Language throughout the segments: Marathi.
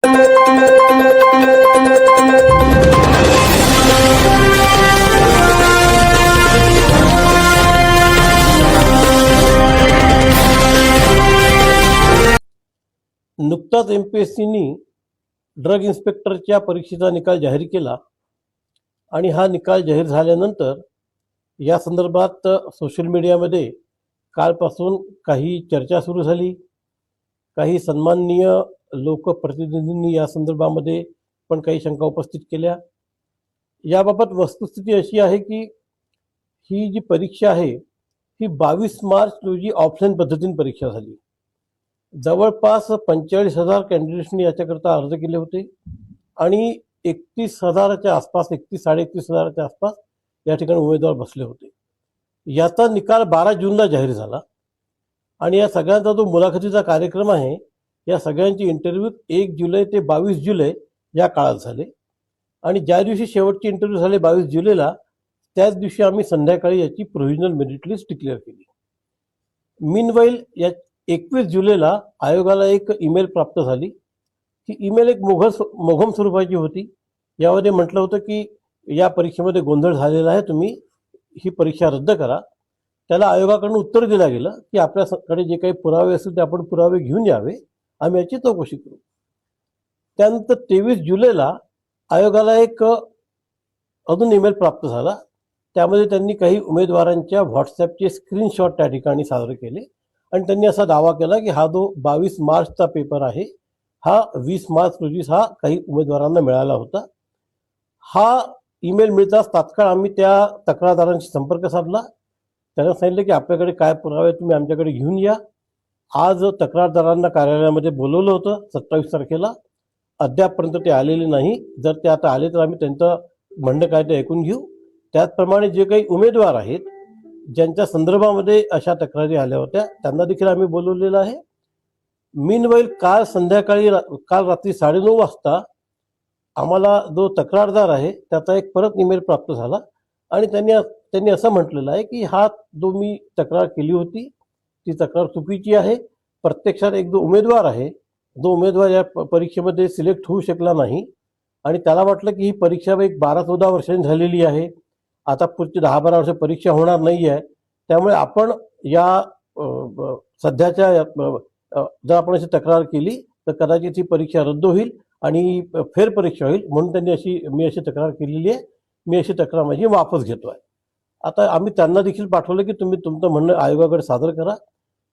नुकताच एमपीएससीनी ड्रग इन्स्पेक्टरच्या परीक्षेचा निकाल जाहीर केला आणि हा निकाल जाहीर झाल्यानंतर या संदर्भात सोशल मीडियामध्ये कालपासून काही चर्चा सुरू झाली. काही सन्माननीय लोकप्रतिनिधींनी या संदर्भामध्ये पण काही शंका उपस्थित केल्या. याबाबत वस्तुस्थिती अशी आहे की ही जी परीक्षा आहे ही 22 मार्च रोजी ऑफलाईन पद्धतीने परीक्षा झाली. जवळपास 45,000 कॅन्डिडेट्सनी याच्याकरता अर्ज केले होते आणि 31,000च्या आसपास 31,000-31,000च्या आसपास या ठिकाणी उमेदवार बसले होते. याचा निकाल 12 जूनला जाहीर झाला आणि या सगळ्यांचा जो मुलाखतीचा कार्यक्रम आहे या सगळ्यांची इंटरव्ह्यू 1 जुलै ते 22 जुलै या काळात झाले आणि ज्या दिवशी शेवटचे इंटरव्ह्यू झाले 22 जुलैला त्याच दिवशी आम्ही संध्याकाळी याची प्रोव्हिजनल मेरिट लिस्ट डिक्लेअर केली. मीनवाईल या 21 जुलैला आयोगाला एक ईमेल प्राप्त झाली. ती ईमेल एक मोघम स्वरूपाची होती. यामध्ये म्हटलं होतं की या परीक्षेमध्ये गोंधळ झालेला आहे, तुम्ही ही परीक्षा रद्द करा. त्याला आयोगाकडून उत्तर दिलं गेलं की आपल्याकडे जे काही पुरावे असतील ते आपण पुरावे घेऊन यावे, आम्ही याची चौकशी करू. त्यानंतर 23 जुलैला आयोगाला एक अजून ईमेल प्राप्त झाला. त्यामध्ये त्यांनी काही उमेदवारांच्या व्हॉट्सॲपचे स्क्रीनशॉट त्या ठिकाणी सादर केले आणि त्यांनी असा दावा केला की हा जो 22 मार्चचा पेपर आहे हा 20 मार्च रोजीच हा काही उमेदवारांना मिळाला होता. हा ईमेल मिळताच तात्काळ आम्ही त्या तक्रारदारांशी संपर्क साधला. त्यांना सांगितलं की आपल्याकडे काय पुरावे तुम्ही आमच्याकडे घेऊन या. आज तक्रारदारांना कार्यालयामध्ये बोलवलं होतं 27 तारखेला. अद्यापपर्यंत ते आलेले नाही. जर ते आता आले तर आम्ही त्यांचं म्हणणं काय ते ऐकून घेऊ. त्याचप्रमाणे जे काही उमेदवार आहेत ज्यांच्या संदर्भामध्ये अशा तक्रारी आल्या होत्या त्यांना देखील आम्ही बोलवलेलं आहे. मीनवाईल काल रात्री 9:30 वाजता आम्हाला जो तक्रारदार आहे त्याचा एक परत ईमेल प्राप्त झाला आणि त्यांनी असं म्हटलेलं आहे की हा जो मी तक्रार केली होती ती तक्रार चुकीची आहे. प्रत्यक्षात एक जो उमेदवार आहे जो उमेदवार या परीक्षेमध्ये सिलेक्ट होऊ शकला नाही आणि त्याला वाटलं की ही परीक्षा एक 12-14 वर्षांनी झालेली आहे, आता पुढची 10-12 वर्ष परीक्षा होणार नाही आहे, त्यामुळे आपण या सध्याच्या जर आपण अशी तक्रार केली तर कदाचित ही परीक्षा रद्द होईल आणि फेरपरीक्षा होईल, म्हणून मी अशी तक्रार केलेली आहे. मी अशी तक्रार माझी वापस घेतो आहे. आता आम्ही त्यांना देखील पाठवलं की तुम्ही तुमचं म्हणणं आयोगाकडे सादर करा.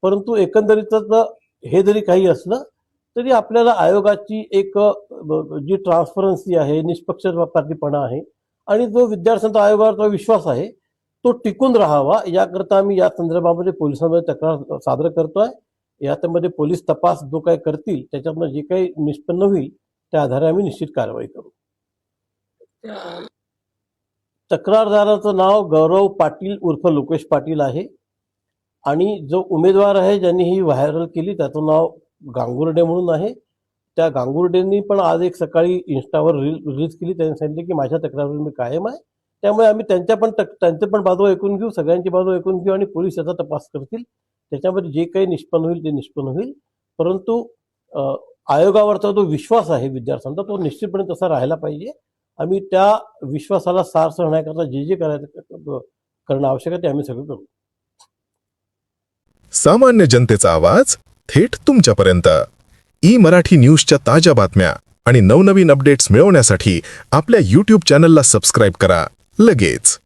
परंतु एकंदरीतच हे जरी काही असलं तरी आपल्याला आयोगाची एक जी ट्रान्सपरन्सी आहे, निष्पक्षपातीपणा आहे आणि जो विद्यार्थ्यांचा आयोगावरचा विश्वास आहे तो टिकून राहावा याकरता आम्ही या संदर्भामध्ये पोलिसांमध्ये तक्रार सादर करतोय. यामध्ये पोलीस तपास जो काही करतील त्याच्यातनं जे काही निष्पन्न होईल त्या आधारे आम्ही निश्चित कारवाई करू. तक्रारदाराचं नाव गौरव पाटील उर्फ लोकेश पाटील आहे आणि जो उमेदवार आहे ज्यांनी ही व्हायरल केली त्याचं नाव गांगुर्डे म्हणून आहे. त्या गांगुर्डेंनी पण आज एक सकाळी इन्स्टावर रिलीज केली. त्यांनी सांगितले की माझ्या तक्रारीवर मी कायम आहे. त्यामुळे आम्ही त्यांचे पण बाजू ऐकून घेऊ, सगळ्यांची बाजू ऐकून घेऊ आणि पोलीस याचा तपास करतील. त्याच्यामध्ये जे काही निष्पन्न होईल ते निष्पन्न होईल. परंतु आयोगावरचा जो विश्वास आहे विद्यार्थ्यांचा तो निश्चितपणे तसा राहायला पाहिजे. आम्ही त्या विश्वासाला सार करण्याकरता जे करायचं करणं आवश्यक आहे ते आम्ही सगळं करू. सामान्य जनतेचा आवाज थेट तुमच्यापर्यंत. ई मराठी न्यूजच्या ताज्या बातम्या आणि नवनवीन अपडेट्स मिळवण्यासाठी आपल्या YouTube चॅनलला सबस्क्राईब करा लगेच.